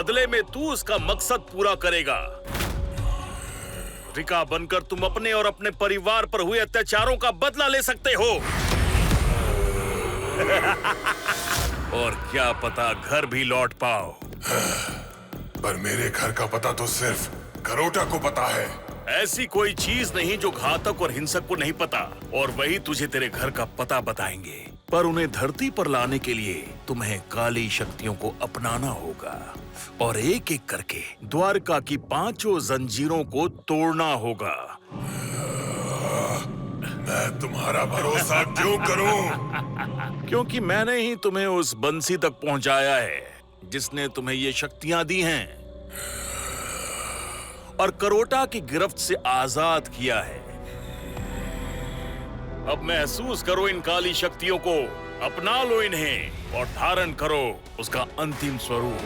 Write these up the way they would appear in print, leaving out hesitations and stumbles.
बदले में तू उसका मकसद पूरा करेगा। रिका बनकर तुम अपने और अपने परिवार पर हुए अत्याचारों का बदला ले सकते हो। और क्या पता घर भी लौट पाओ। पर मेरे घर का पता तो सिर्फ करोटा को पता है। ऐसी कोई चीज नहीं जो घातक और हिंसक को नहीं पता, और वही तुझे तेरे घर का पता बताएंगे। पर उन्हें धरती पर लाने के लिए तुम्हें काली शक्तियों को अपनाना होगा और एक एक करके द्वारका की 5 जंजीरों को तोड़ना होगा। मैं तुम्हारा भरोसा क्यों करूं? क्योंकि मैंने ही तुम्हें उस बंसी तक पहुंचाया है जिसने तुम्हें ये शक्तियां दी हैं और करोटा की गिरफ्त से आजाद किया है। अब महसूस करो इन काली शक्तियों को, अपना लो इन्हें और धारण करो उसका अंतिम स्वरूप।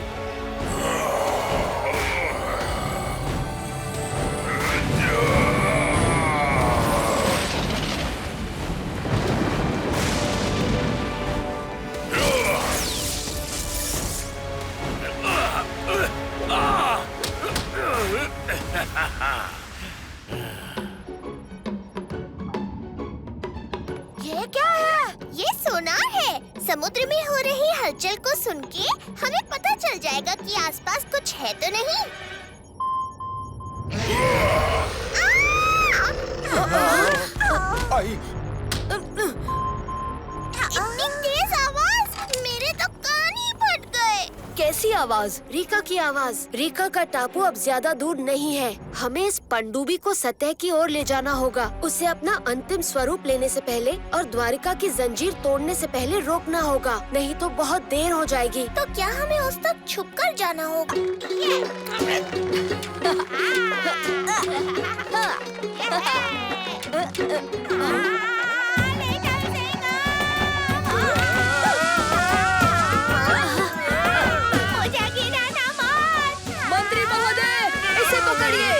ये क्या है? ये सोनार है। समुद्र में हो रही हलचल को सुन के हमें पता चल जाएगा कि आसपास कुछ है तो नहीं। इतनी तेज आवाज, मेरे तो कान ही फट गए। कैसी आवाज? रीका की आवाज। रीका का टापू अब ज्यादा दूर नहीं है। हमें इस पनडुब्बी को सतह की ओर ले जाना होगा। उसे अपना अंतिम स्वरूप लेने से पहले और द्वारिका की जंजीर तोड़ने से पहले रोकना होगा, नहीं तो बहुत देर हो जाएगी। तो क्या हमें उस तक छुपकर जाना होगा? मंत्री महोदय, इसे पकड़िए।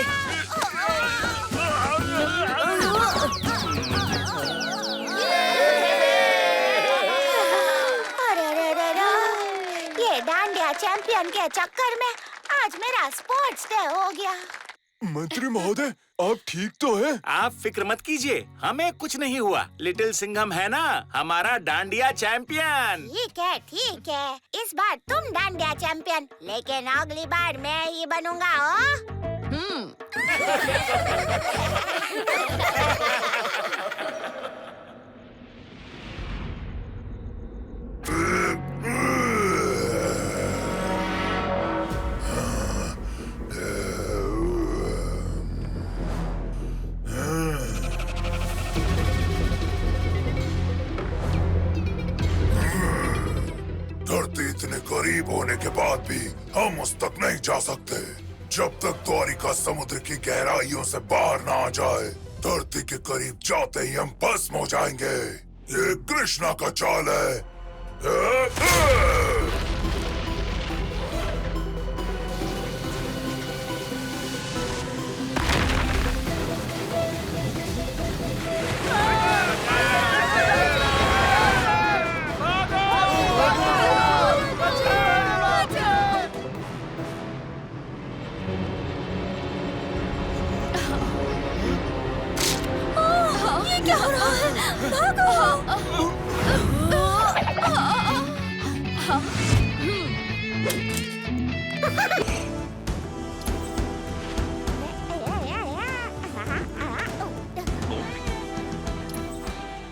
ये डांडिया चैंपियन के चक्कर में आज मेरा स्पोर्ट्स डे हो गया। मंत्री महोदय, आप ठीक तो हैं? आप फिक्र मत कीजिए, हमें कुछ नहीं हुआ। लिटिल सिंघम है ना हमारा डांडिया चैंपियन। ठीक है। इस बार तुम डांडिया चैंपियन, लेकिन अगली बार मैं ही बनूंगा। धरती इतने करीब होने के बाद भी हम उस तक नहीं जा सकते। जब तक द्वारिका समुद्र की गहराइयों से बाहर ना आ जाए, धरती के करीब जाते ही हम भस्म हो जाएंगे। ये कृष्णा का चाल है। ये क्या हो रहा है? भागो!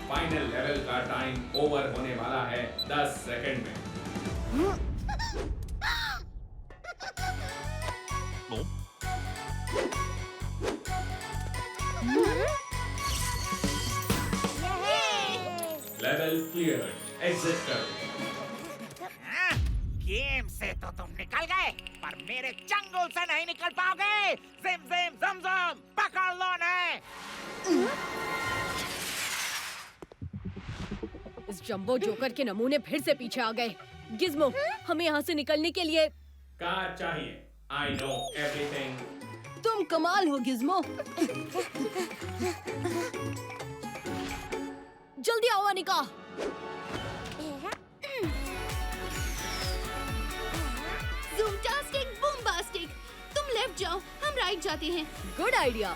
फाइनल लेवल का टाइम ओवर होने वाला है 10 सेकंड में। लेवल क्लियर, एग्जिट करो। गेम से तो तुम निकल गए, पर मेरे चंगुल से नहीं निकल पाओगे। जिम जिम जम जम, पकड़ लो ने। इस जंबो जोकर के नमूने फिर से पीछे आ गए। गिज़्मो, हमें यहाँ से निकलने के लिए कार चाहिए। I know everything. तुम कमाल हो गिज़्मो। जल्दी आओ अनिका। Zoom tasking आप जाओ, हम राइट जाते हैं। Good idea.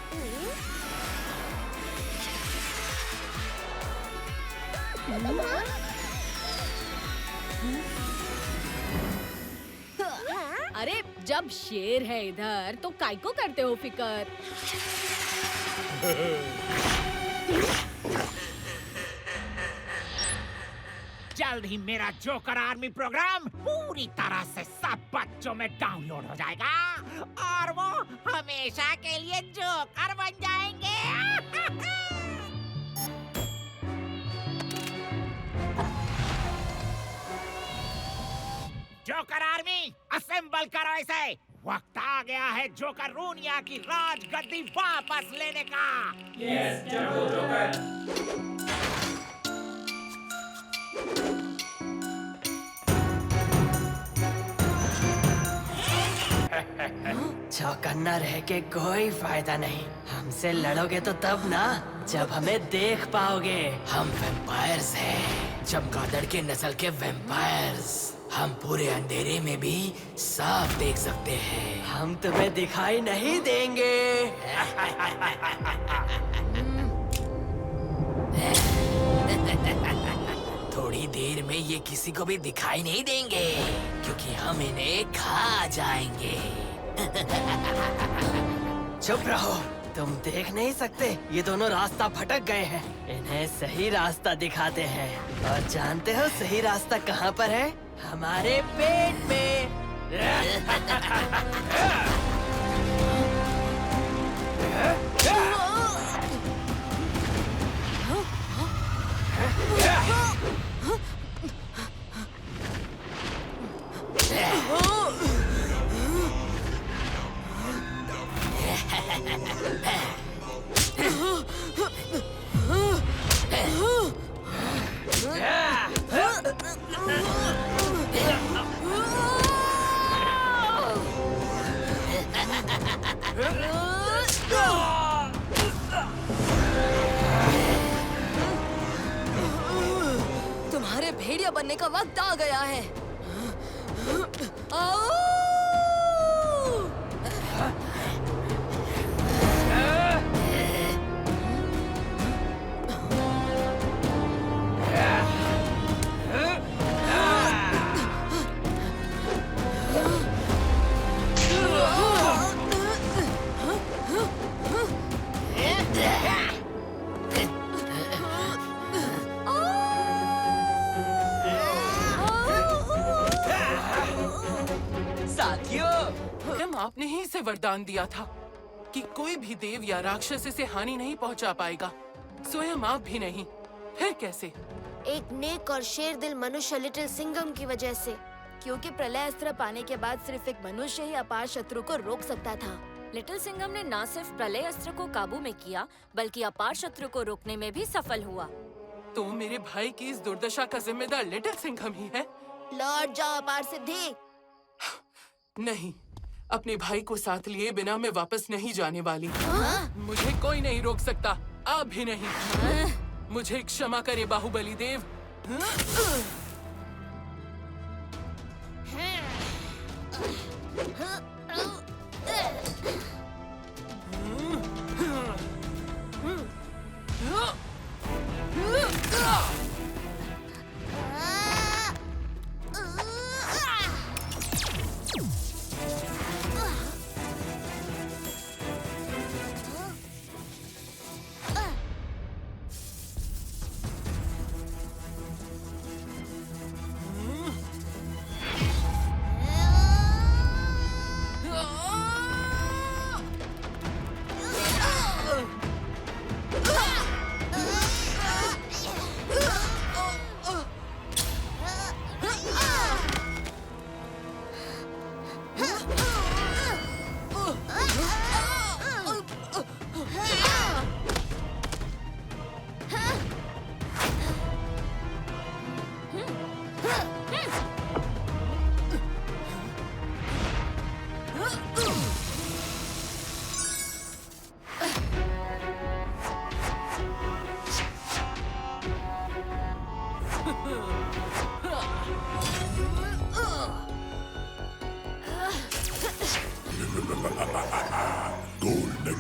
अरे जब शेर है इधर तो काय को करते हो फिकर? जल्द ही मेरा जोकर आर्मी प्रोग्राम पूरी तरह से सब बच्चों में डाउनलोड हो जाएगा और वो हमेशा के लिए जोकर बन जाएंगे। जोकर आर्मी असेंबल करो इसे। वक्त आ गया है जोकर रूनिया की राज गद्दी वापस लेने का। यस जंगल जोकर। चौकन्ना रह के कोई फायदा नहीं। हमसे लड़ोगे तो तब ना जब हमें देख पाओगे। हम वैम्पायर्स हैं, चमगादड़ के नस्ल के वैम्पायर्स। हम पूरे अंधेरे में भी साफ देख सकते हैं। हम तुम्हें दिखाई नहीं देंगे। थोड़ी देर में ये किसी को भी दिखाई नहीं देंगे क्योंकि हम इन्हें खा जाएंगे। चुप रहो, तुम देख नहीं सकते। ये दोनों रास्ता भटक गए हैं। इन्हें सही रास्ता दिखाते हैं। और जानते हो सही रास्ता कहाँ पर है? हमारे पेट में। तुम्हारे भेड़िया बनने का वक्त आ गया है। आओ! आपने ही इसे वरदान दिया था कि कोई भी देव या राक्षस इसे हानि नहीं पहुंचा पाएगा, स्वयं आप भी नहीं। फिर कैसे? एक नेक और शेर दिल मनुष्य लिटिल सिंघम की वजह से। क्योंकि प्रलय अस्त्र पाने के बाद सिर्फ एक मनुष्य ही अपार शत्रु को रोक सकता था। लिटिल सिंघम ने न सिर्फ प्रलय अस्त्र को काबू में किया बल्कि अपार शत्रु को रोकने में भी सफल हुआ। तो मेरे भाई की इस दुर्दशा का जिम्मेदार लिटिल सिंघम ही है। लौट जाओ अपार सिद्धि। नहीं, अपने भाई को साथ लिए बिना मैं वापस नहीं जाने वाली। मुझे कोई नहीं रोक सकता, आप भी नहीं। मुझे क्षमा करे बाहुबली देव।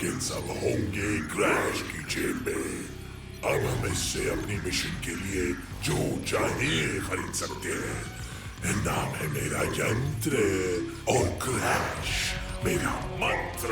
लेकिन सब होंगे क्रैश की जेल में। अब हम इससे अपनी मिशन के लिए जो चाहिए खरीद सकते हैं। नाम है मेरा यंत्र और क्रैश मेरा मंत्र।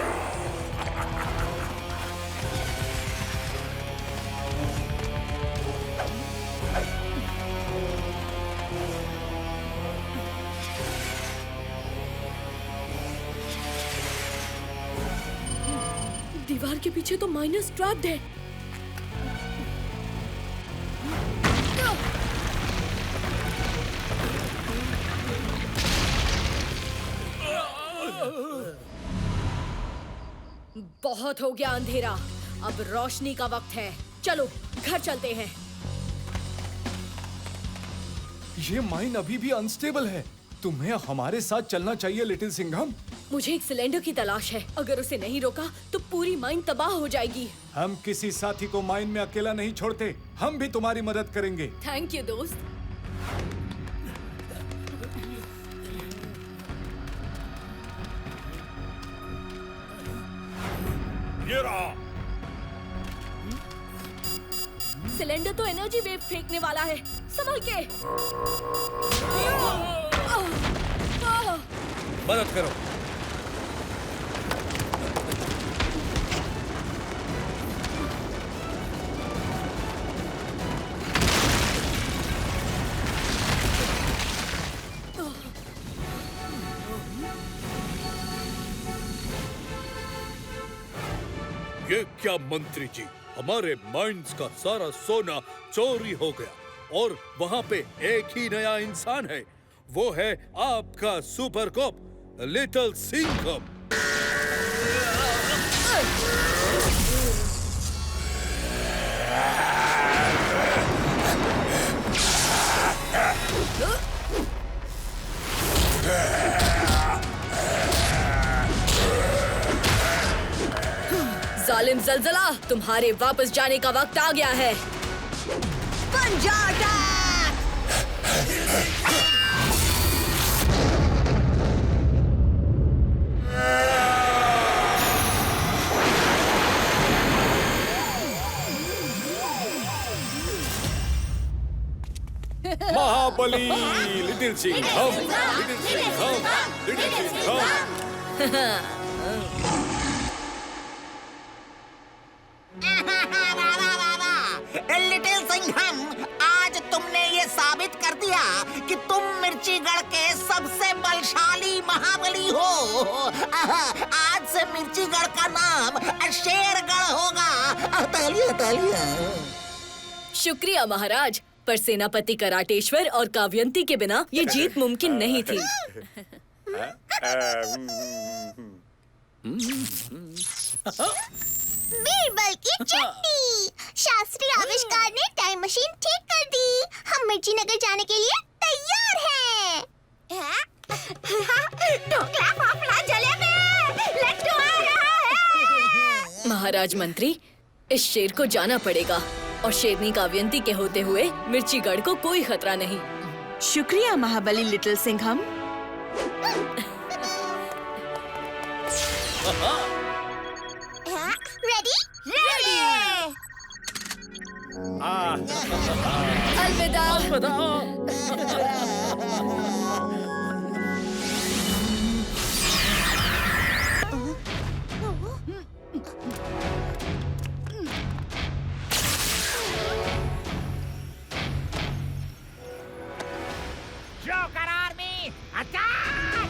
दीवार के पीछे तो माइनस ट्रैप्ड है। बहुत हो गया अंधेरा, अब रोशनी का वक्त है। चलो घर चलते हैं। ये माइन अभी भी अनस्टेबल है। तुम्हें हमारे साथ चलना चाहिए लिटिल सिंघम। मुझे एक सिलेंडर की तलाश है। अगर उसे नहीं रोका तो पूरी माइन तबाह हो जाएगी। हम किसी साथी को माइन में अकेला नहीं छोड़ते। हम भी तुम्हारी मदद करेंगे। थैंक यू दोस्त। ये रहा। सिलेंडर तो एनर्जी वेव फेंकने वाला है। संभल के। मदद करो। ये क्या मंत्री जी, हमारे माइंस का सारा सोना चोरी हो गया और वहाँ पे एक ही नया इंसान है। वो है आपका सुपर कॉप लिटिल सिंघम। जालिम जलजला, तुम्हारे वापस जाने का वक्त आ गया है। महाबली little Singham, little Singham, little Singham. Little Singham, आज तुमने ये साबित कर दिया कि तुम मिर्चीगढ़ के सबसे बलशाली महाबली हो। आज से मिर्चीगढ़ का नाम शेरगढ़ होगा। तालियां तालियां। शुक्रिया महाराज, पर सेनापति कराटेश्वर और काव्यंती के बिना ये जीत मुमकिन नहीं थी। बीरबल की चटनी। शास्त्रीय आविष्कार ने टाइम मशीन ठीक कर दी। हम मिर्ची नगर जाने के लिए तैयार हैं। ढोकला, फाफड़ा, जलेबी, लड्डू आ रहा है। महाराज मंत्री, इस शेर को जाना पड़ेगा और शेरनी काव्यंती के होते हुए मिर्चीगढ़ को कोई खतरा नहीं। शुक्रिया महाबली लिटिल सिंघम। रेडी? रेडी। अलविदा। Joker army attack!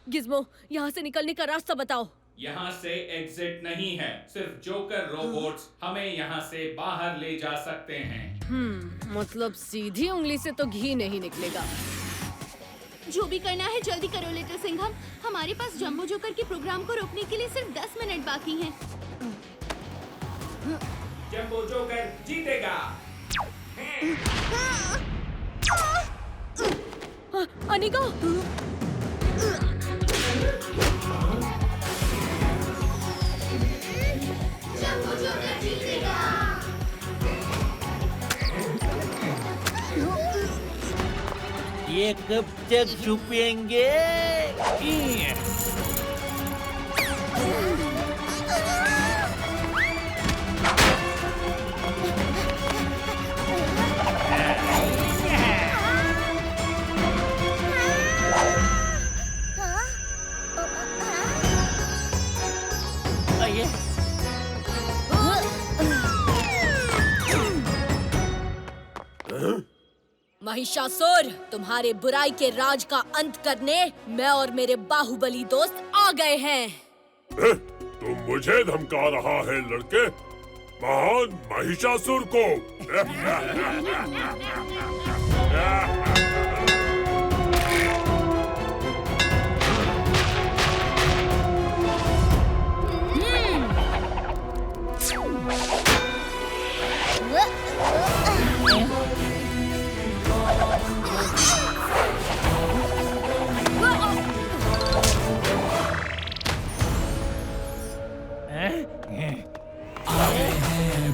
गिज़्मो, यहाँ से निकलने का रास्ता बताओ। यहाँ से एग्जिट नहीं है, सिर्फ जोकर रोबोट्स हमें यहाँ से बाहर ले जा सकते हैं। मतलब सीधी उंगली से तो घी नहीं निकलेगा। जो भी करना है जल्दी करो लिटिल सिंघम। हमारे पास जंबो जोकर के प्रोग्राम को रोकने के लिए सिर्फ 10 मिनट बाकी हैं। जंबो जोकर जीतेगा। अनिका, जंबो जोकर जीतेगा। ये कब तक छुपेंगे? महिषासुर, तुम्हारे बुराई के राज का अंत करने मैं और मेरे बाहुबली दोस्त आ गए हैं। तुम मुझे धमका रहा है लड़के? महान महिषासुर को?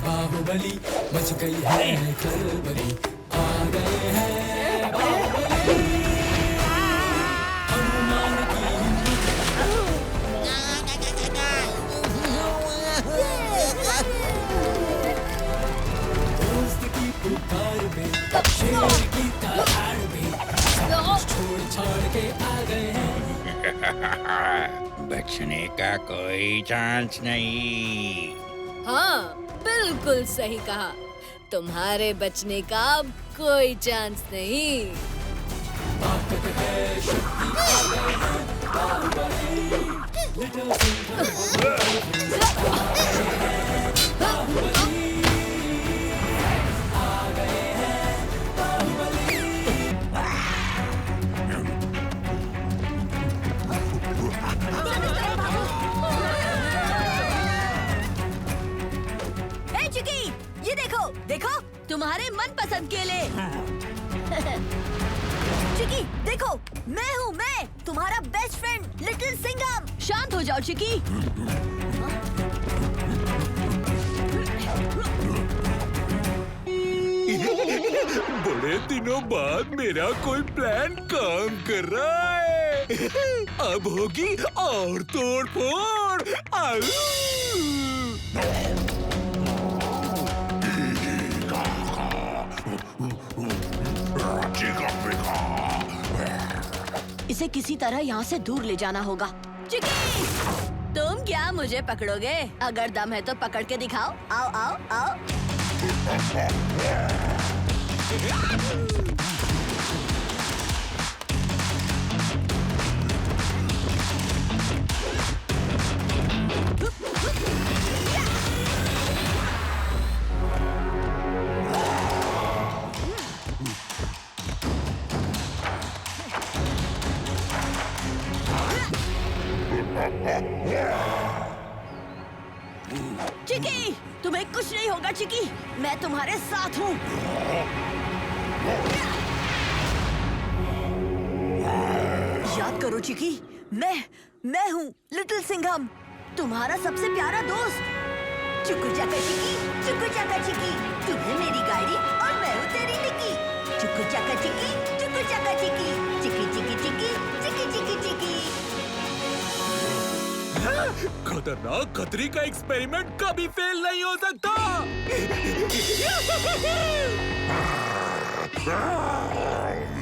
बाहुबली बच गई है खलबली, आ गए हैं बाहुबली। हनुमान की दोस्त की पुकार में, शेर की दहाड़ में, छोड़ छाड़ के आ गए हैं। बचने का कोई चांस नहीं। हाँ, बिल्कुल सही कहा। तुम्हारे बचने का अब कोई चांस नहीं। ताकत है, शक्ति आ गए हैं बाहुबली। लिटिल आ गए हैं बाहुबली। चिकी, ये देखो देखो तुम्हारे मनपसंद केले। चिकी देखो, मैं तुम्हारा बेस्ट फ्रेंड लिटिल सिंघम। शांत हो जाओ चिकी। बड़े दिनों बाद मेरा कोई प्लान काम कर रहा है। अब होगी और तोड़ फोड़। इसे किसी तरह यहाँ से दूर ले जाना होगा। चिकी, तुम क्या मुझे पकड़ोगे? अगर दम है तो पकड़ के दिखाओ। आओ आओ आओ। चिकी, तुम्हें कुछ नहीं होगा चिकी, मैं तुम्हारे साथ हूँ। याद करो चिकी, मैं हूँ लिटिल सिंघम, तुम्हारा सबसे प्यारा दोस्त। चुकू चाका चिकी, चुकू चाका चिकी, तुम्हें मेरी गाड़ी और मैं हूँ तेरी निकी। चुकू चाका चिकी, चुकू चाका चिकी, चिकी चिकी चिकी, चिकी चिकी चिकी। खतरनाक खतरी का एक्सपेरिमेंट कभी फेल नहीं हो सकता।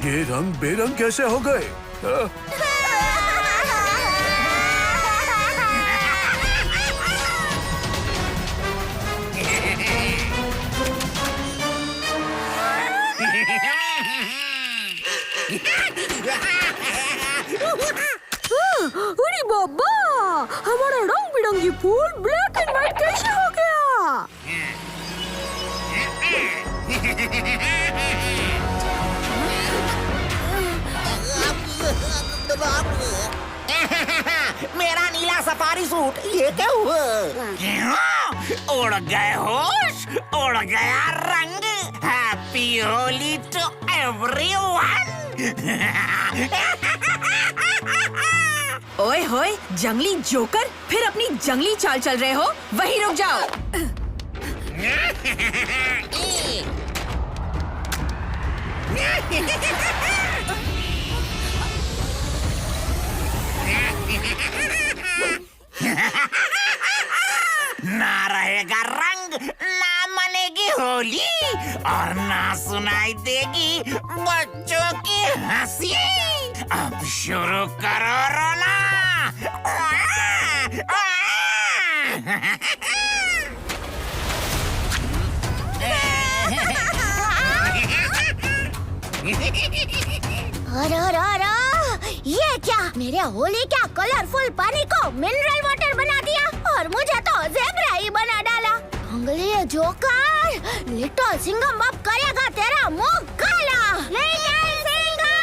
ये रंग बेरंग कैसे हो गए? अरे बाबा, हमारा रंग बिरंगी फूल ब्लैक एंड व्हाइट कैसे हो गया? मेरा नीला सफारी सूट, ये क्या हुआ? उड़ गए होश, उड़ गया रंग। Happy Holi to everyone. ओए होए, जंगली जोकर, फिर अपनी जंगली चाल चल रहे हो? वहीं रुक जाओ। ना रहेगा रंग, ना मनेगी होली, और ना सुनाई देगी बच्चों की हंसी। अब शुरू करो रोना। ये क्या? मेरे होली क्या कलरफुल पानी को मिनरल वाटर बना दिया और मुझे तो ज़ेब्रा ही बना डाला। अंगली जोकर, लिटिल सिंघम अब करेगा तेरा मुंह काला। लिटिल सिंघम!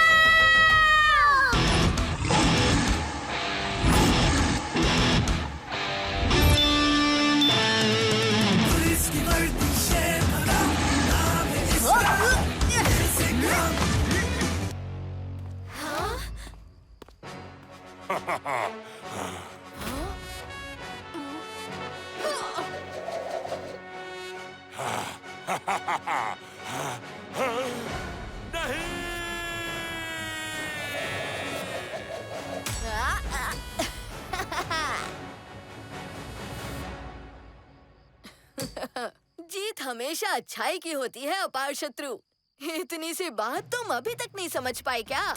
जीत हमेशा अच्छाई की होती है अपार शत्रु। इतनी सी बात तुम अभी तक नहीं समझ पाए क्या?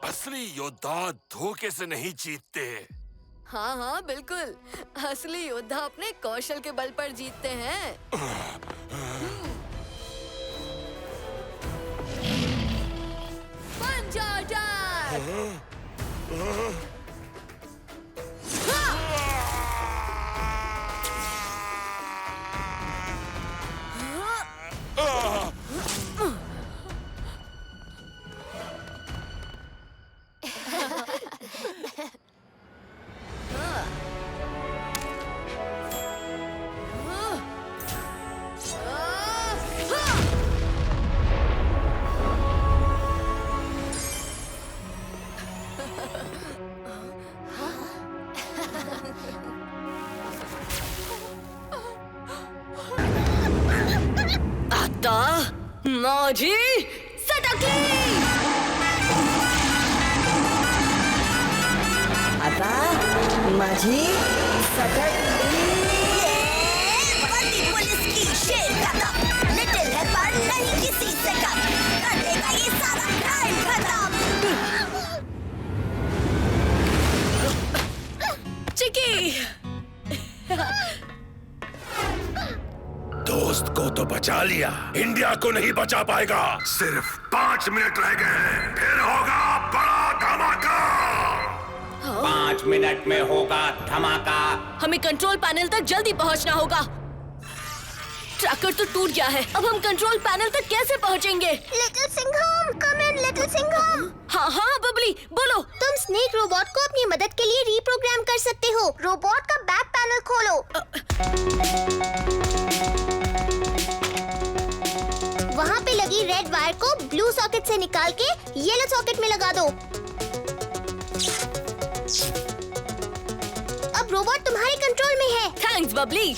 असली योद्धा धोखे से नहीं जीतते। हाँ हाँ बिल्कुल, असली योद्धा अपने कौशल के बल पर जीतते हैं। पंजा अटैक! माझी सटकली! आता माझी सटकली। पुलिस की शेर कदम, लिटिल हेल्पर नहीं किसी से कम, कर देगा ये सारा क्राइम खत्म। चिकी! दोस्त को तो बचा लिया, इंडिया को नहीं बचा पाएगा। सिर्फ 5 मिनट रह गए हैं, फिर होगा बड़ा धमाका। 5 मिनट में होगा धमाका। हमें कंट्रोल पैनल तक जल्दी पहुंचना होगा। ट्रैकर तो टूट गया है, अब हम कंट्रोल पैनल तक कैसे पहुंचेंगे? Little Singham, come in little Singham. हाँ हाँ बबली, बोलो। तुम स्नेक रोबोट को अपनी मदद के लिए रीप्रोग्राम कर सकते हो। रोबोट का बैक पैनल खोलो। वहाँ पे लगी रेड वायर को ब्लू सॉकेट से निकाल के येलो सॉकेट में लगा दो। अब रोबोट तुम्हारे कंट्रोल में है। थैंक्स बबली।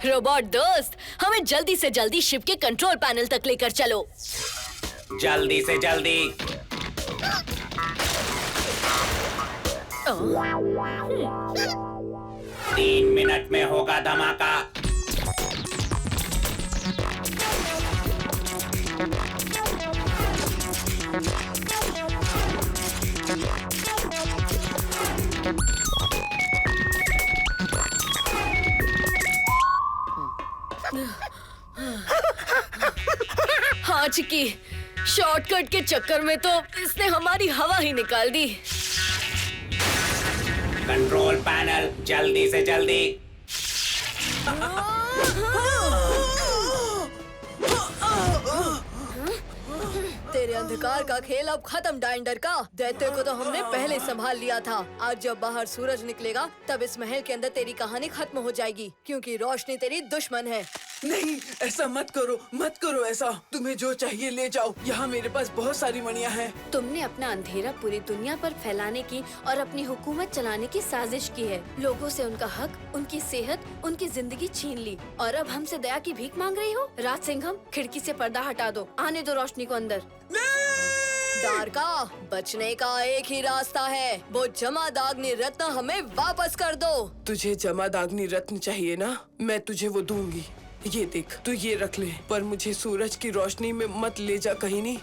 रोबोट दोस्त, हमें जल्दी से जल्दी शिप के कंट्रोल पैनल तक लेकर चलो। जल्दी से जल्दी। 3 मिनट में होगा धमाका। हाँ चिकी, शॉर्टकट के चक्कर में तो इसने हमारी हवा ही निकाल दी। कंट्रोल पैनल, जल्दी से जल्दी। तेरे अंधकार का खेल अब खत्म डाइंडर का। दैत्य को तो हमने पहले संभाल लिया था। आज जब बाहर सूरज निकलेगा तब इस महल के अंदर तेरी कहानी खत्म हो जाएगी, क्योंकि रोशनी तेरी दुश्मन है। नहीं, ऐसा मत करो ऐसा। तुम्हें जो चाहिए ले जाओ, यहाँ मेरे पास बहुत सारी मणियाँ हैं। तुमने अपना अंधेरा पूरी दुनिया पर फैलाने की और अपनी हुकूमत चलाने की साजिश की है। लोगों से उनका हक, उनकी सेहत, उनकी जिंदगी छीन ली और अब हमसे दया की भीख मांग रही हो। राज सिंघम, खिड़की से पर्दा हटा दो, आने दो रोशनी को अंदर। डार्का, बचने का एक ही रास्ता है, वो जमादाग्नि रत्न हमें वापस कर दो। तुझे जमादाग्नि रत्न चाहिए ना? मैं तुझे वो दूंगी। ये देख, तू ये रख ले, पर मुझे सूरज की रोशनी में मत ले जा कहीं नहीं।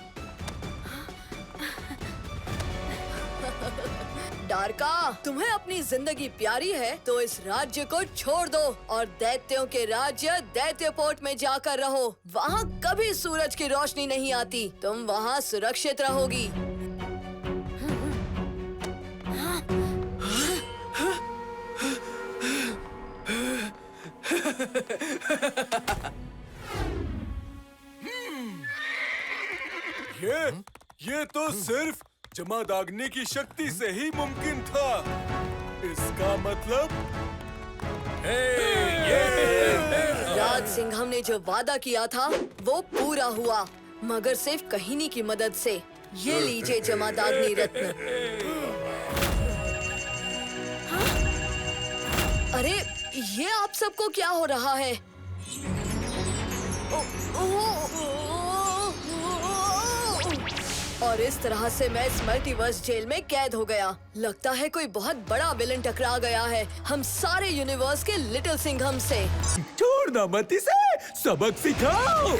डार्का, तुम्हें अपनी जिंदगी प्यारी है तो इस राज्य को छोड़ दो और दैत्यों के राज्य दैत्यपोर्ट में जाकर रहो। वहाँ कभी सूरज की रोशनी नहीं आती, तुम वहाँ सुरक्षित रहोगी। ये तो सिर्फ जमादाग्नि की शक्ति से ही मुमकिन था। इसका मतलब राज सिंघम ने जो वादा किया था वो पूरा हुआ, मगर सिर्फ कहीनी की मदद से। ये लीजिए जमादाग्नि रत्न। हाँ? अरे ये आप सबको क्या हो रहा है? और इस तरह से मैं इस मल्टीवर्स जेल में कैद हो गया। लगता है कोई बहुत बड़ा विलन टकरा गया है हम सारे यूनिवर्स के लिटिल सिंघम से। छोड़ना मत इसे, सबक सिखाओ।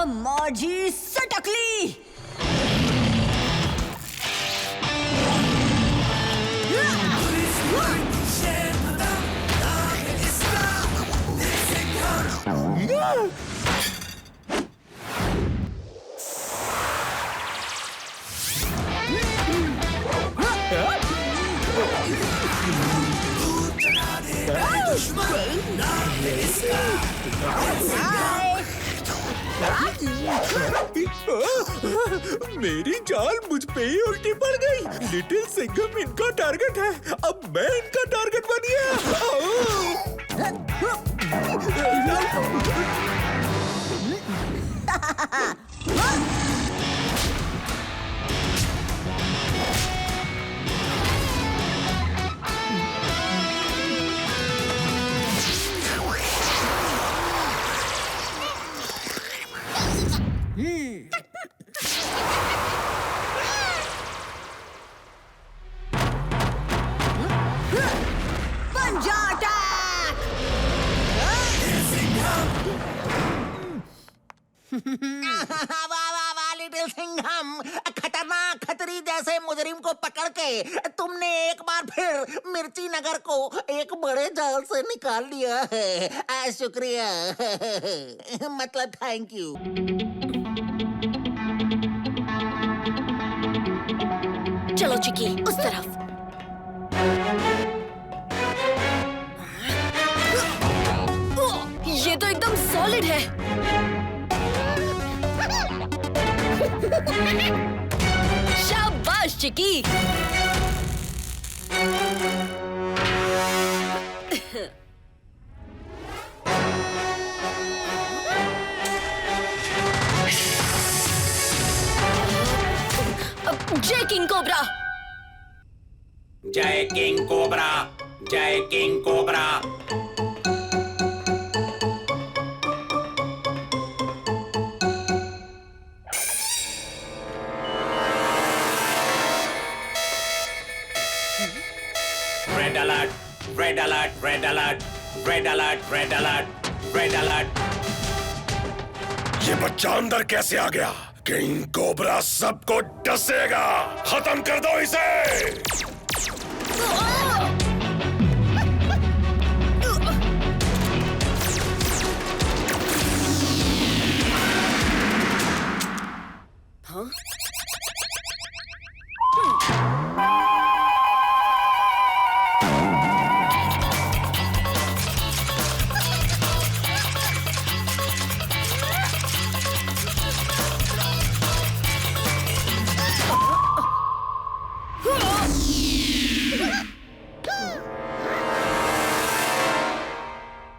मौजी सटकली। मेरी जान मुझ पे ही उल्टी पड़ गई। लिटिल सिंघम इनका टारगेट है, अब मैं इनका टारगेट बन गया। वाह लिटिल सिंघम, खतरनाक खतरी जैसे मुजरिम को पकड़ के तुमने एक बार फिर मिर्ची नगर को एक बड़े जाल से निकाल लिया है। शुक्रिया, मतलब थैंक यू। चलो चिकी, उस तरफ। ये तो एकदम सॉलिड है। शाबाश चिकी। जय किंग कोबरा। जय किंग कोबरा, जय king cobra. Red alert, red alert, red alert, red alert, red alert, red alert. ये बच्चा अंदर कैसे आ गया? किंग कोबरा सबको डसेगा। खत्म कर दो इसे। हाँ?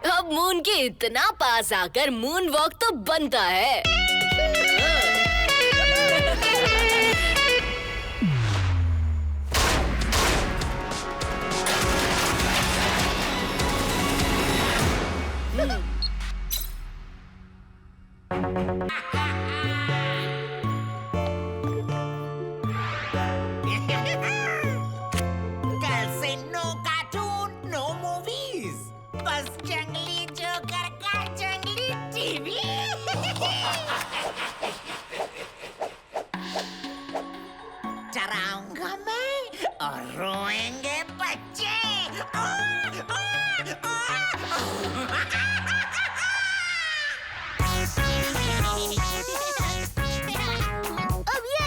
अब मून के इतना पास आकर मून वॉक तो बनता है। कल से नो कार्टून, नो मूवीज, बस जंगली जोकर का जंगली टीवी। डराऊंगा मैं और रोएंगे बच्चे। अब ये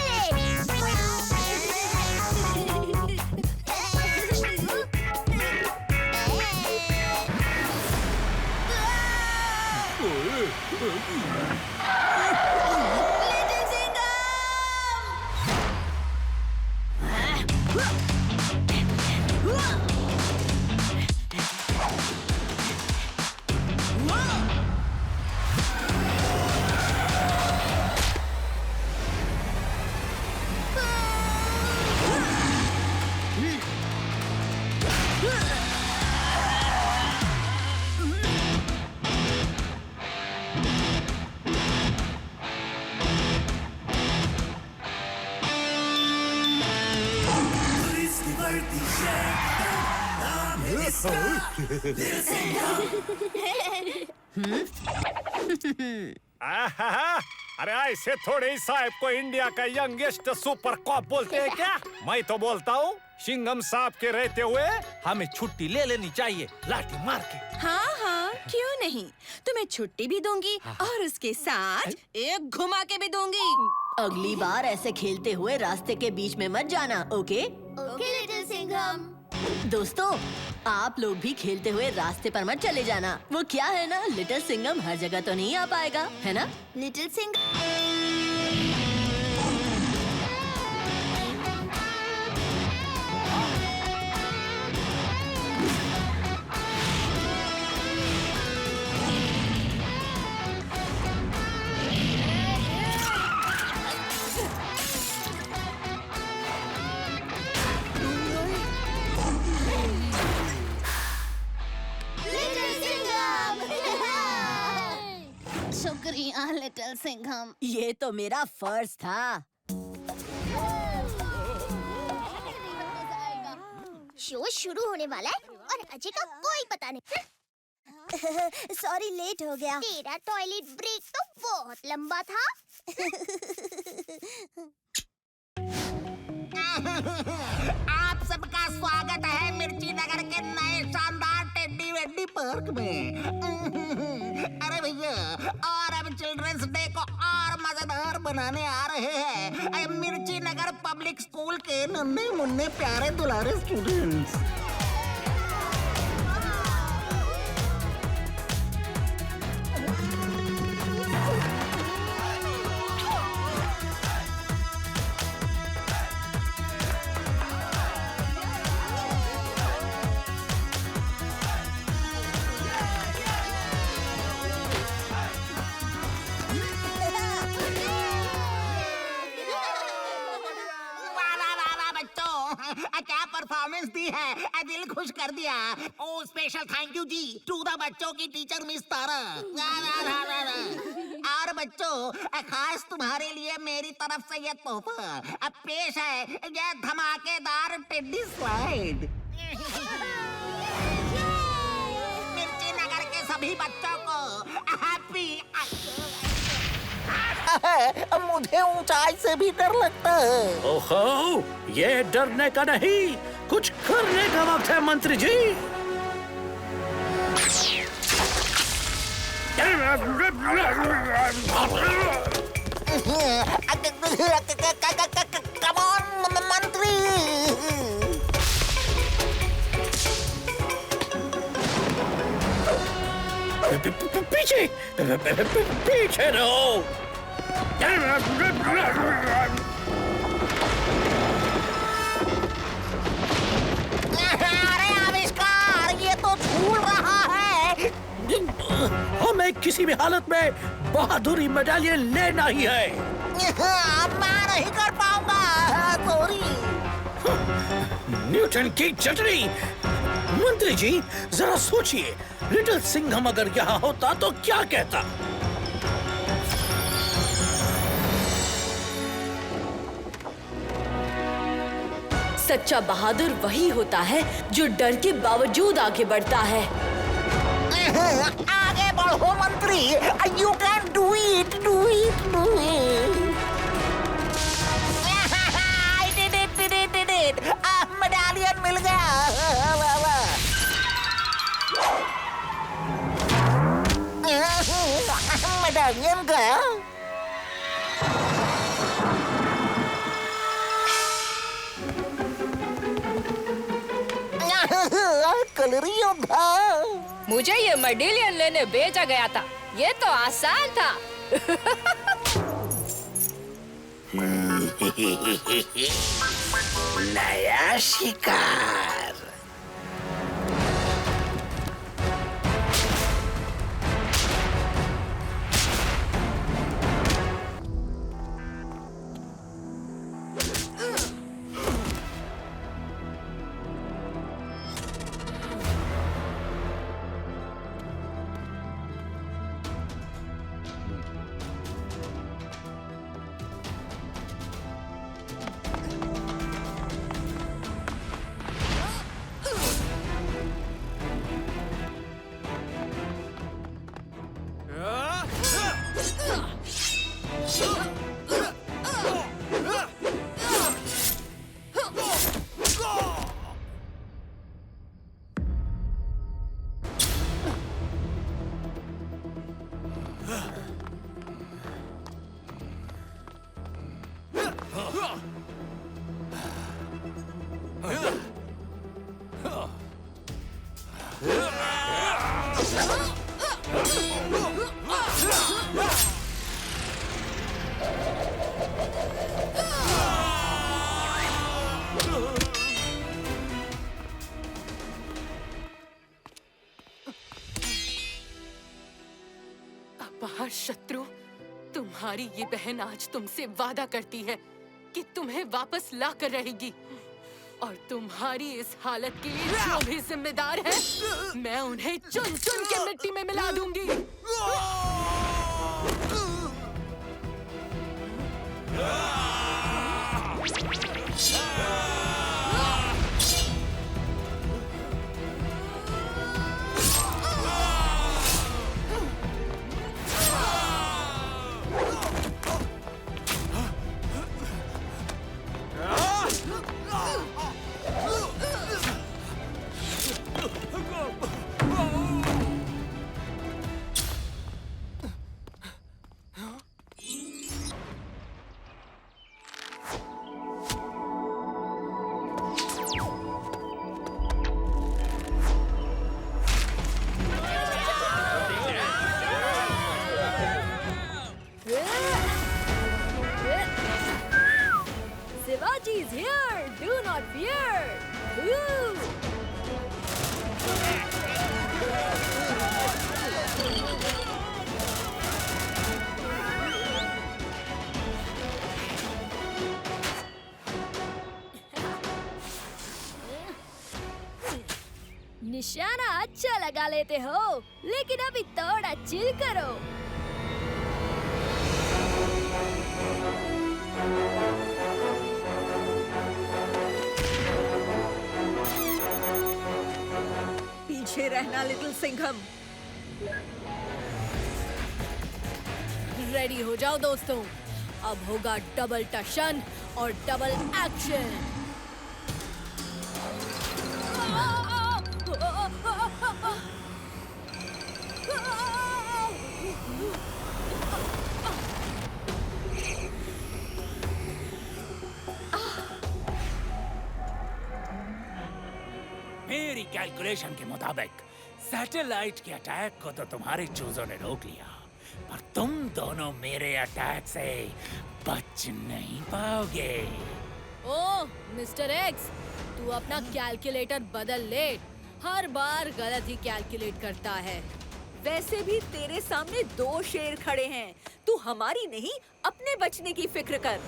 अरे ऐसे थोड़े ही साहब को इंडिया का यंगेस्ट सुपर कॉप बोलते हैं क्या? मैं तो बोलता हूँ सिंघम साहब के रहते हुए हमें छुट्टी ले लेनी चाहिए, लाठी मार के। हाँ हाँ, क्यों नहीं। तुम्हें छुट्टी भी दूंगी और उसके साथ एक घुमा के भी दूंगी। अगली बार ऐसे खेलते हुए रास्ते के बीच में मत जाना, ओके? Okay little Singham. दोस्तों, आप लोग भी खेलते हुए रास्ते पर मत चले जाना। वो क्या है ना, लिटिल सिंघम हर जगह तो नहीं आ पाएगा, है ना? लिटिल सिंघम। शुक्रिया लिटिल सिंघम। ये तो मेरा फर्ज था। शो शुरू होने वाला है और अजय का कोई पता नहीं। सॉरी, लेट हो गया। तेरा टॉयलेट ब्रेक तो बहुत लंबा था। आप सबका स्वागत है मिर्ची नगर के नए शानदार टेडी वेडी पार्क में। अरे भैया, और अब चिल्ड्रंस डे को और मजेदार बनाने आ रहे हैं मिर्ची नगर पब्लिक स्कूल के नन्हे मुन्ने प्यारे दुलारे स्टूडेंट्स। दिल खुश कर दिया। Oh special thank you ji to the बच्चों की टीचर मिस तारा। और बच्चों, खास तुम्हारे लिए मेरी तरफ से ये तोहफा अब पेश है, ये धमाकेदार टेडी स्लाइड। मिर्ची नगर के सभी बच्चों को हैप्पी। मुझे ऊंचाई से भी डर लगता है। ओहो, ये डरने का नहीं, कुछ करने का वक्त है मंत्री जी। कम ऑन मंत्री। पीछे पीछे रहो। अरे आविष्कार, ये तो झूल रहा है। हमें किसी भी हालत में बहादुरी मेडालियन लेना ही है। मैं नहीं कर पाऊंगा, सॉरी। न्यूटन की चटनी। मंत्री जी, जरा सोचिए, लिटिल सिंघम अगर यहाँ होता तो क्या कहता? सच्चा बहादुर वही होता है जो डर के बावजूद आगे बढ़ता है। आगे बढ़ो मंत्री, you can do it, do it, do it. Did it, medallion मिल गया। मेडालियन गया। कलरी योद्धा। मुझे ये मेडालियन लेने भेजा गया था, ये तो आसान था। नया शिकार। शत्रु, तुम्हारी ये बहन आज तुमसे वादा करती है कि तुम्हें वापस ला कर रहेगी, और तुम्हारी इस हालत के लिए जो भी जिम्मेदार है, मैं उन्हें चुन चुन के मिट्टी में मिला दूंगी। लगा लेते हो, लेकिन अभी थोड़ा चिल करो। पीछे रहना लिटिल सिंघम। रेडी हो जाओ दोस्तों, अब होगा डबल टशन और डबल एक्शन। मेरी कैलकुलेशन के मुताबिक सैटेलाइट के अटैक को तो तुम्हारे चूजों ने रोक लिया, पर तुम दोनों मेरे अटैक से बच नहीं पाओगे। ओह मिस्टर एक्स, तू अपना कैलकुलेटर बदल ले, हर बार गलत ही कैलकुलेट करता है। वैसे भी तेरे सामने 2 शेर खड़े हैं, तू हमारी नहीं अपने बचने की फिक्र कर।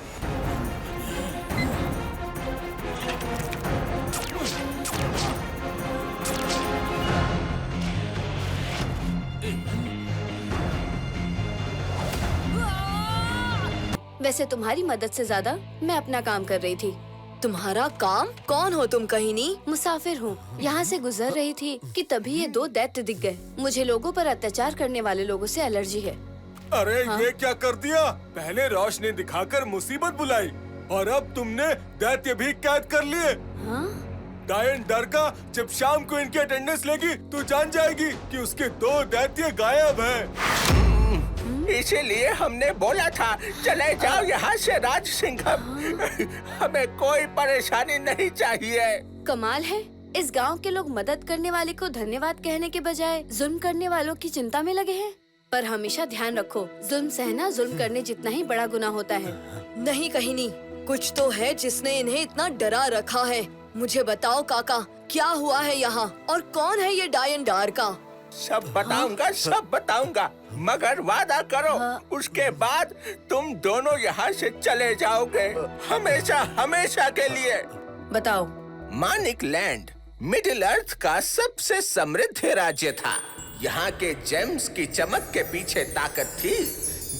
वैसे तुम्हारी मदद से ज्यादा मैं अपना काम कर रही थी। तुम्हारा काम? कौन हो तुम कहीनी? मुसाफिर हूँ, यहाँ से गुजर रही थी कि तभी ये 2 दैत्य दिख गए। मुझे लोगों पर अत्याचार करने वाले लोगों से एलर्जी है। अरे हाँ? ये क्या कर दिया? पहले रोशनी दिखाकर मुसीबत बुलाई और अब तुमने दैत्य भी कैद कर लिए। हाँ? डायन डर का जब शाम को इनकी अटेंडेंस लेगी तो जान जाएगी कि उसके 2 दैत्य गायब हैं। इसीलिए हमने बोला था चले जाओ यहाँ से राज सिंघम। हमें कोई परेशानी नहीं चाहिए। कमाल है, इस गांव के लोग मदद करने वाले को धन्यवाद कहने के बजाय जुल्म करने वालों की चिंता में लगे हैं। पर हमेशा ध्यान रखो, जुल्म सहना जुल्म करने जितना ही बड़ा गुनाह होता है। नहीं कहीनी, कुछ तो है जिसने इन्हें इतना डरा रखा है। मुझे बताओ काका, क्या हुआ है यहाँ और कौन है ये डायन डार का? सब बताऊंगा, सब बताऊंगा, मगर वादा करो उसके बाद तुम दोनों यहाँ से चले जाओगे, हमेशा हमेशा के लिए। बताओ। मानिक लैंड मिडिल अर्थ का सबसे समृद्ध राज्य था। यहाँ के जेम्स की चमक के पीछे ताकत थी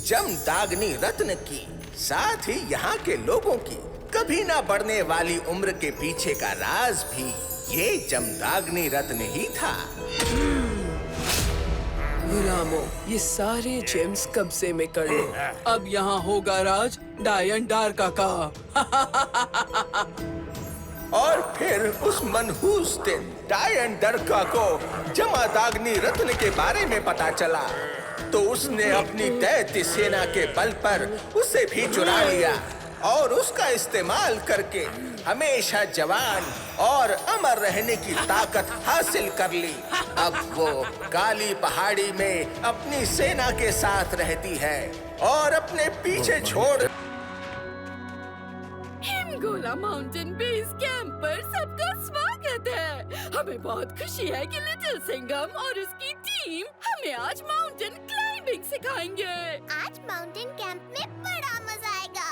जमदाग्नि रत्न की। साथ ही यहाँ के लोगों की कभी ना बढ़ने वाली उम्र के पीछे का राज भी ये जमदाग्नि रत्न ही था। गुलामों, ये सारे जेम्स कब्जे में कर लो। अब यहाँ होगा राज डायन डार्का का। और फिर उस मनहूस दिन डायन डरका को जमदाग्नि रत्न के बारे में पता चला, तो उसने अपनी दैत्य सेना के बल पर उसे भी चुरा लिया और उसका इस्तेमाल करके हमेशा जवान और अमर रहने की ताकत हासिल कर ली। अब वो काली पहाड़ी में अपनी सेना के साथ रहती है और अपने पीछे छोड़ हिमगोला माउंटेन बेस कैंप पर सबका स्वागत है। हमें बहुत खुशी है कि लिटिल सिंघम और उसकी टीम हमें आज माउंटेन क्लाइंबिंग सिखाएंगे। आज माउंटेन कैंप में बड़ा मजा आएगा।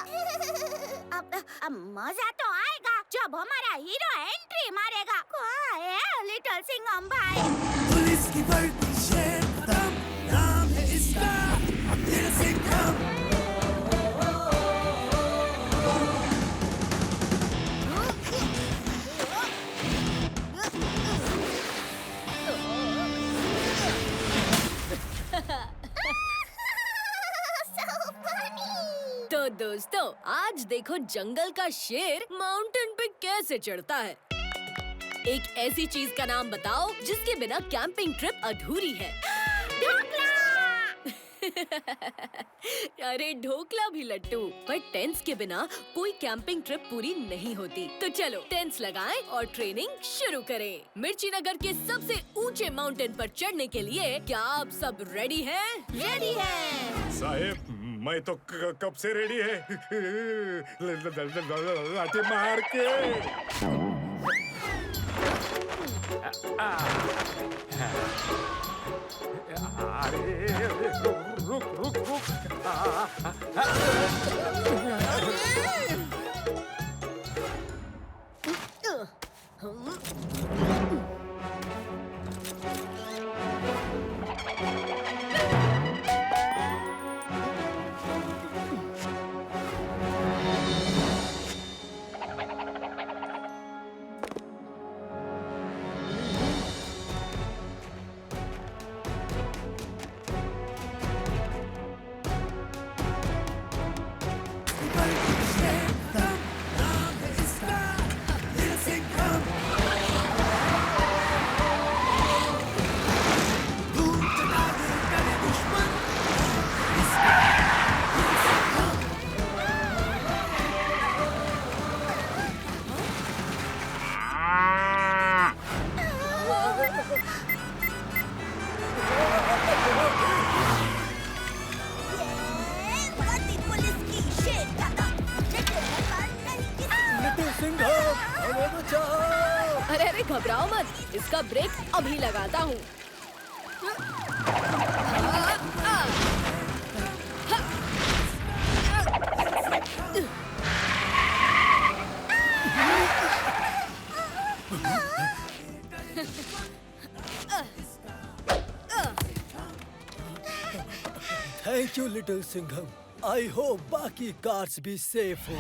अब मजा तो आएगा जब हमारा हीरो एंट्री मारेगा। कहाँ है लिटिल सिंघम भाई? पुलिस की वर्दी शेर खत्म, नाम है इसका लिटिल सिंघम। तो दोस्तों, आज देखो जंगल का शेर माउंटेन पे कैसे चढ़ता है। एक ऐसी चीज का नाम बताओ जिसके बिना कैंपिंग ट्रिप अधूरी है। अरे ढोकला भी लट्टू, पर टेंट्स के बिना कोई कैंपिंग ट्रिप पूरी नहीं होती। तो चलो टेंट्स लगाएं और ट्रेनिंग शुरू करें। मिर्ची नगर के सबसे ऊंचे माउंटेन पर चढ़ने के लिए क्या आप सब रेडी हैं? रेडी हैं। साहेब, मैं तो कब से रेडी है। लाठी मार के। अरे रुक रुक रुक। अरे अरे घबराओ मत, इसका ब्रेक अभी लगाता हूँ। Thank you little Singham. I hope बाकी कार्स भी सेफ हो।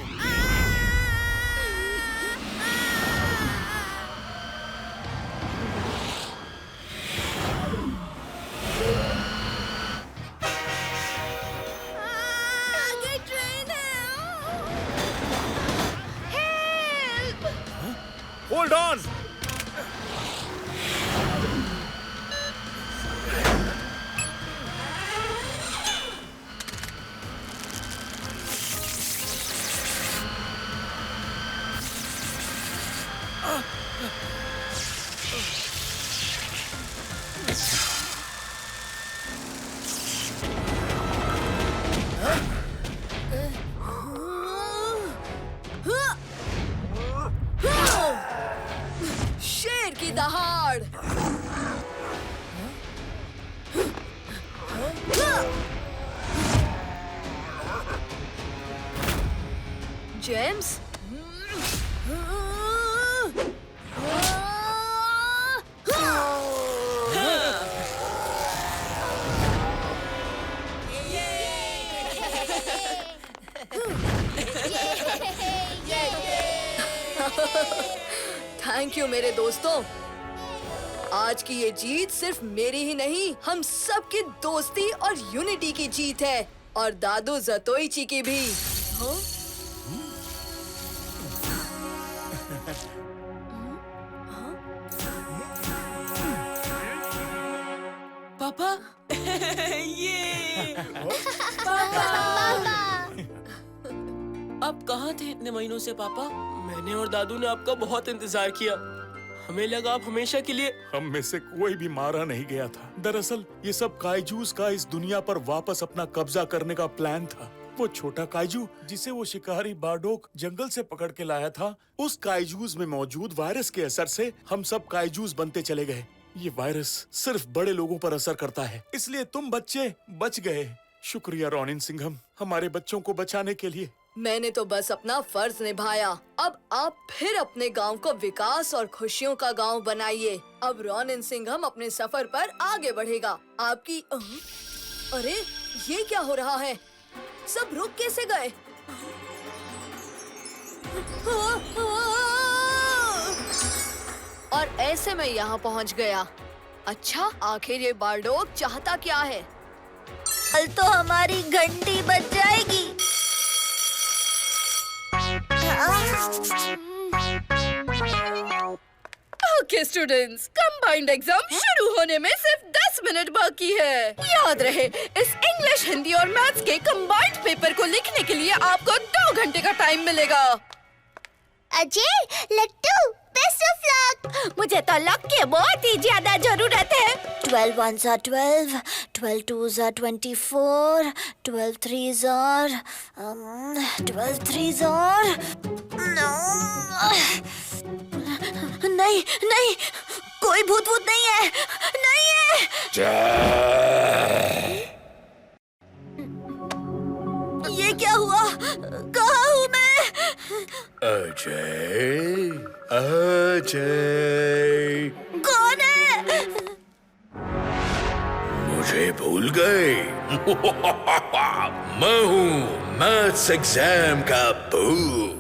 आगे ट्रेन है। Hold on. शेर की दहाड़। जेम्स, थैंक यू मेरे दोस्तों। आज की ये जीत सिर्फ मेरी ही नहीं, हम सबकी दोस्ती और यूनिटी की जीत है, और दादू जतोइची की भी। हाँ? पापा ये आप कहाँ थे इतने महीनों से पापा? मैंने और दादू ने आपका बहुत इंतजार किया। हमें लगा आप हमेशा के लिए। हम में से कोई भी मारा नहीं गया था। दरअसल ये सब काइजूस का इस दुनिया पर वापस अपना कब्जा करने का प्लान था। वो छोटा काइजू जिसे वो शिकारी बारडोक जंगल से पकड़ के लाया था, उस काइजूस में मौजूद वायरस के असर से हम सब काइजूस बनते चले गए। ये वायरस सिर्फ बड़े लोगों पर असर करता है, इसलिए तुम बच्चे बच गए। शुक्रिया रोनिन सिंघम, हमारे बच्चों को बचाने के लिए। मैंने तो बस अपना फर्ज निभाया। अब आप फिर अपने गांव को विकास और खुशियों का गांव बनाइए। अब रोनिन सिंघम अपने सफर पर आगे बढ़ेगा। आपकी अरे ये क्या हो रहा है? सब रुक कैसे गए? और ऐसे मैं यहाँ पहुँच गया। अच्छा, आखिर ये बारडोक चाहता क्या है? कल तो हमारी घंटी बज जाएगी। ओके स्टूडेंट्स, कंबाइंड एग्जाम शुरू होने में सिर्फ 10 मिनट बाकी है। याद रहे, इस इंग्लिश, हिंदी और मैथ्स के कंबाइंड पेपर को लिखने के लिए आपको 2 घंटे का टाइम मिलेगा। अजय, लट्टू, बेस्ट ऑफ लक। मुझे तो लक की बहुत ही ज्यादा जरूरत है। 12 ones are 12, 12 twos are 24, 12 threes are 12 threes are नहीं नहीं, कोई भूत भूत नहीं है, नहीं है। ये क्या हुआ? कहाँ हूँ मैं? अजय, अजय, कौन है? मुझे भूल गए? मैं हूँ मैथ्स एग्जाम का भूत।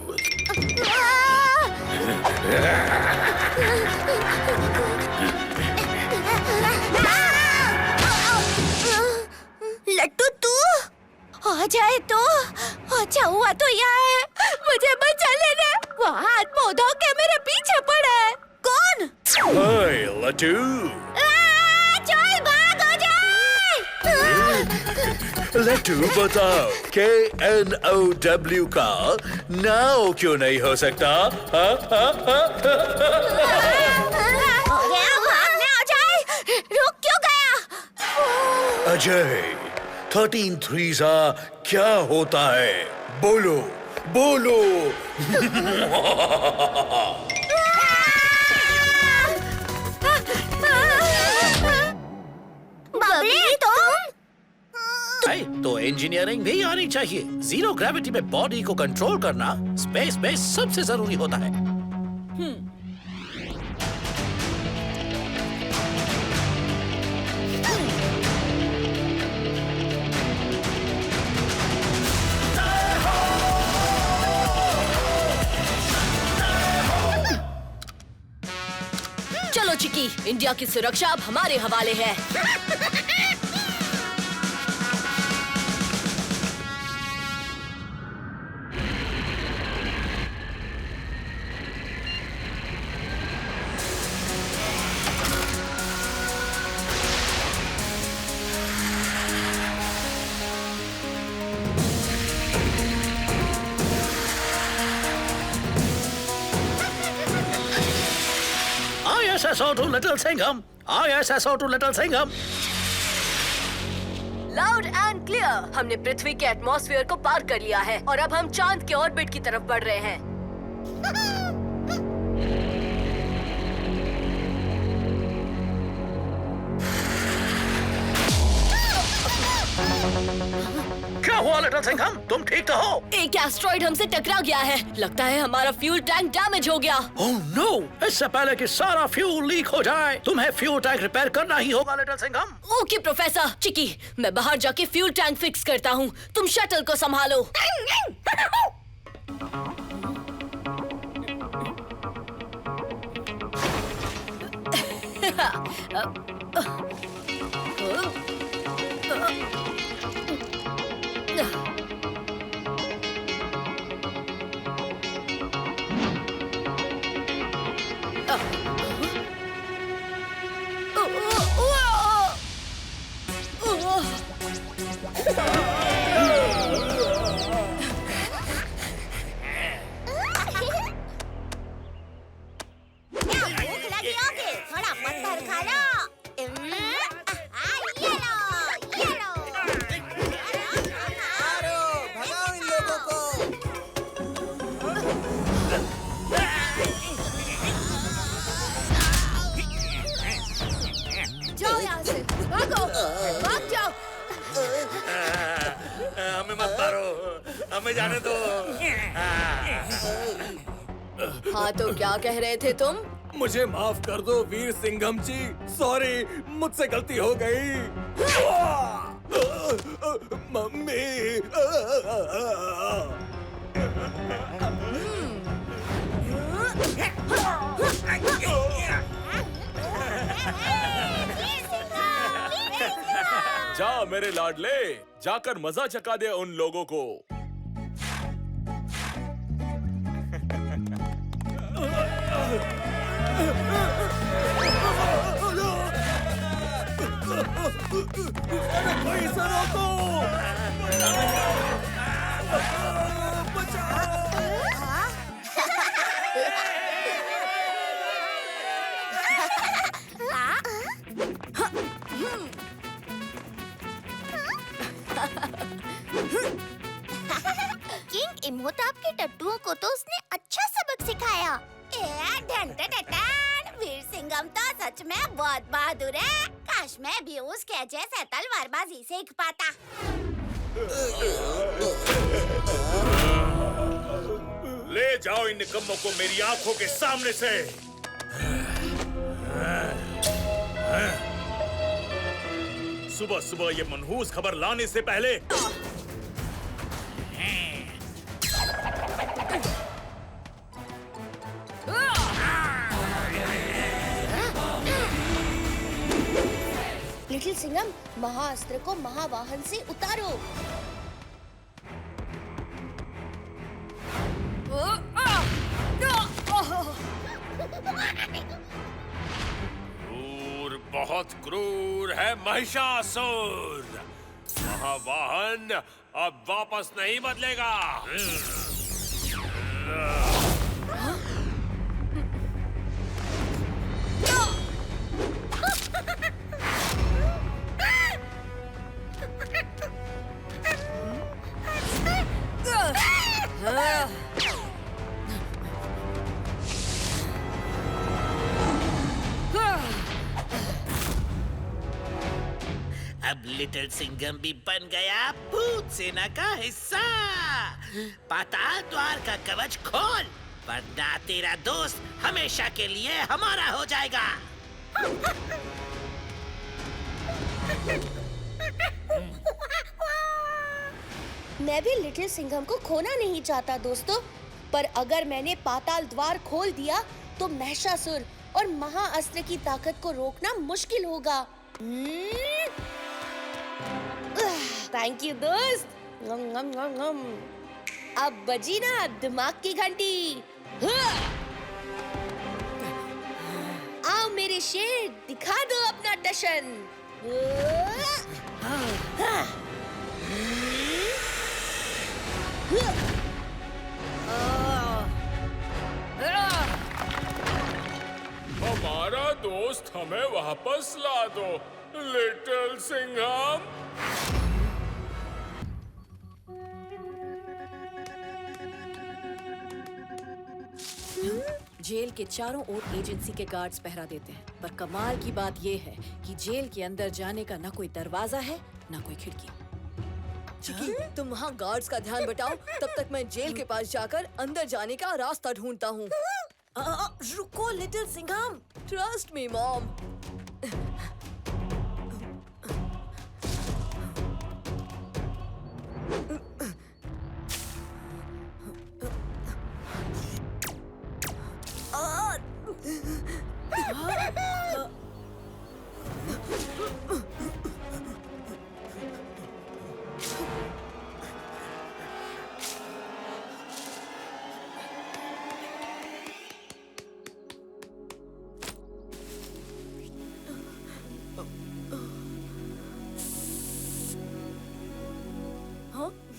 लट्टू, तू आ जाए तो अच्छा हुआ। तो यहाँ है, मुझे बचा लेना। वो हाथ मुंह धो के मेरे पीछे पड़ा है। कौन? हाय लट्टू। चल भाग, हो जाए। लट्टू बताओ, KNOW का नाउ क्यों नहीं हो सकता? भागने आ जाए, रुक क्यों गया? अजय, 13 threes क्या होता है? बोलो, बोलो। तो इंजीनियरिंग भी आनी चाहिए। जीरो ग्रेविटी में बॉडी को कंट्रोल करना स्पेस में सबसे जरूरी होता है। चलो चिकी, इंडिया की सुरक्षा अब हमारे हवाले है। ISSO to Little Singham. ISSO to Little Singham. Loud and clear. हमने पृथ्वी के एटमॉस्फेयर को पार कर लिया है और अब हम चांद के ऑर्बिट की तरफ बढ़ रहे हैं। क्या हुआ लिटिल सिंघम? तुम ठीक तो हो? एक एस्ट्रॉइड हमसे टकरा गया है। लगता है हमारा फ्यूल टैंक डैमेज हो गया। Oh no! इससे पहले कि सारा फ्यूल लीक हो जाए, तुम्हें फ्यूल टैंक रिपेयर करना ही होगा लिटिल सिंघम। Okay professor. चिकी, मैं बाहर जाके फ्यूल टैंक फिक्स करता हूँ। तुम शटल को संभालो। भूख लगी होगी, थोड़ा पत्थर खा लो। ये लो। भगाओ इन लोगों को। जाओ यहाँ से, भागो, भाग जाओ। हमें मत मारो, हमें जाने दो। हाँ तो क्या कह रहे थे तुम? मुझे माफ कर दो वीर सिंघम जी। सॉरी, मुझसे गलती हो गई। मम्मी। जा मेरे लाडले, जाकर मजा चखा दे उन लोगों को। किंग इमोताब के टट्टुओं को तो उसने अच्छा सबक सिखाया। वीर सिंघम तो सच में बहुत बहादुर है। काश मैं भी उसके जैसे तलवारबाजी सीख पाता। ले जाओ इन निकम्मों को मेरी आंखों के सामने से। सुबह सुबह ये मनहूस खबर लाने से पहले लिटिल सिंघम, महाअस्त्र को महावाहन से उतारो। क्रूर, बहुत क्रूर है महिषासुर। महावाहन अब वापस नहीं बदलेगा। अब लिटिल सिंघम भी बन गया भूत सेना का हिस्सा। पाताल द्वार का कवच खोल, वरना तेरा दोस्त हमेशा के लिए हमारा हो जाएगा। मैं भी लिटिल सिंघम को खोना नहीं चाहता दोस्तों, पर अगर मैंने पाताल द्वार खोल दिया तो महिषासुर और महाअस्त्र की ताकत को रोकना मुश्किल होगा। थैंक यू दोस्त। अब बजी ना दिमाग की घंटी। आओ मेरे शेर, दिखा दो अपना टशन। हमारा दोस्त हमें वापस ला दो, लिटिल सिंघम। जेल के चारों ओर एजेंसी के गार्ड्स पहरा देते हैं, पर कमाल की बात ये है कि जेल के अंदर जाने का न कोई दरवाजा है न कोई खिड़की। चिकी, तुम वहाँ गार्ड्स का ध्यान बटाओ, तब तक मैं जेल के पास जाकर अंदर जाने का रास्ता ढूंढता हूँ। रुको little Singham, trust me mom.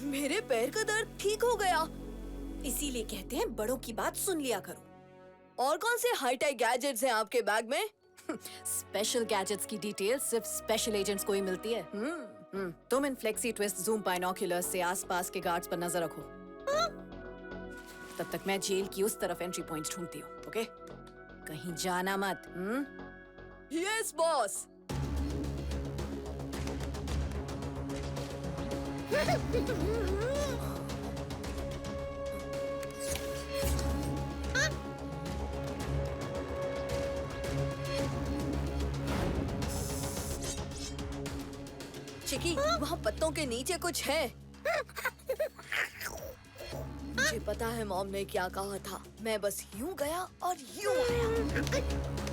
मेरे पैर का दर्द ठीक हो गया। इसीलिए कहते हैं बड़ों की बात सुन लिया करो। और कौन से हाईटेक गैजेट्स हैं आपके बैग में? स्पेशल गैजेट्स की डिटेल सिर्फ स्पेशल एजेंट्स को ही मिलती है। तुम इन फ्लेक्सी ट्विस्ट जूम बाइनोक्यूलर्स से आसपास के गार्ड्स पर नजर रखो। तब तक मैं जेल की उस तरफ एंट्री पॉइंट्स ढूंढती हूँ, ओके? कहीं जाना मत। Yes boss. चिकी, वहाँ पत्तों के नीचे कुछ है। मुझे पता है मॉम ने क्या कहा था। मैं बस यूं गया और यूं आया।